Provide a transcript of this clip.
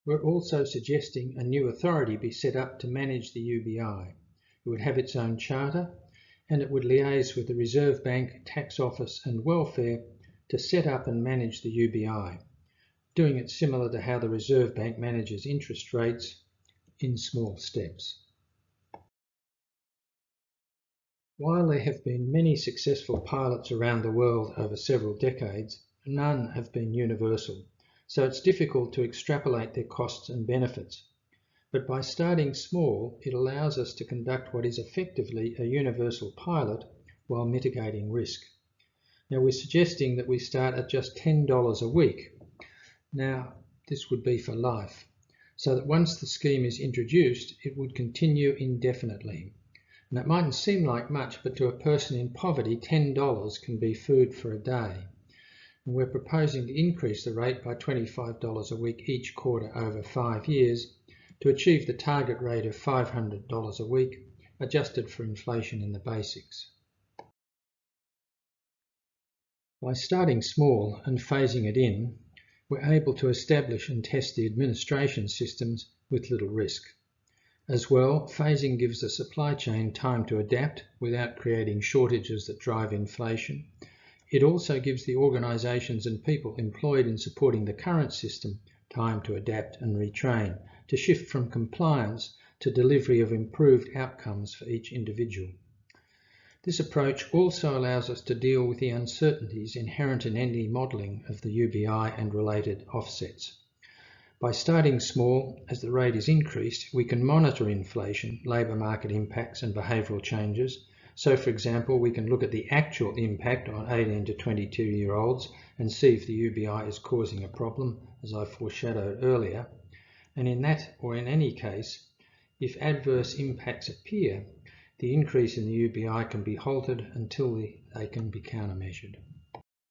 We're also suggesting a new authority be set up to manage the UBI. It would have its own charter, and it would liaise with the Reserve Bank, Tax Office and Welfare to set up and manage the UBI, doing it similar to how the Reserve Bank manages interest rates in small steps. While there have been many successful pilots around the world over several decades, none have been universal, so it's difficult to extrapolate their costs and benefits. But by starting small, it allows us to conduct what is effectively a universal pilot while mitigating risk. Now, we're suggesting that we start at just $10 a week. Now, this would be for life, so that once the scheme is introduced, it would continue indefinitely. And it mightn't seem like much, but to a person in poverty, $10 can be food for a day. And we're proposing to increase the rate by $25 a week each quarter over 5 years to achieve the target rate of $500 a week, adjusted for inflation in the basics. By starting small and phasing it in, we're able to establish and test the administration systems with little risk. As well, phasing gives the supply chain time to adapt without creating shortages that drive inflation. It also gives the organisations and people employed in supporting the current system time to adapt and retrain, to shift from compliance to delivery of improved outcomes for each individual. This approach also allows us to deal with the uncertainties inherent in any modelling of the UBI and related offsets. By starting small, as the rate is increased, we can monitor inflation, labour market impacts and behavioural changes. So, for example, we can look at the actual impact on 18 to 22-year-olds and see if the UBI is causing a problem, as I foreshadowed earlier. And in that, or in any case, if adverse impacts appear, the increase in the UBI can be halted until they can be countermeasured.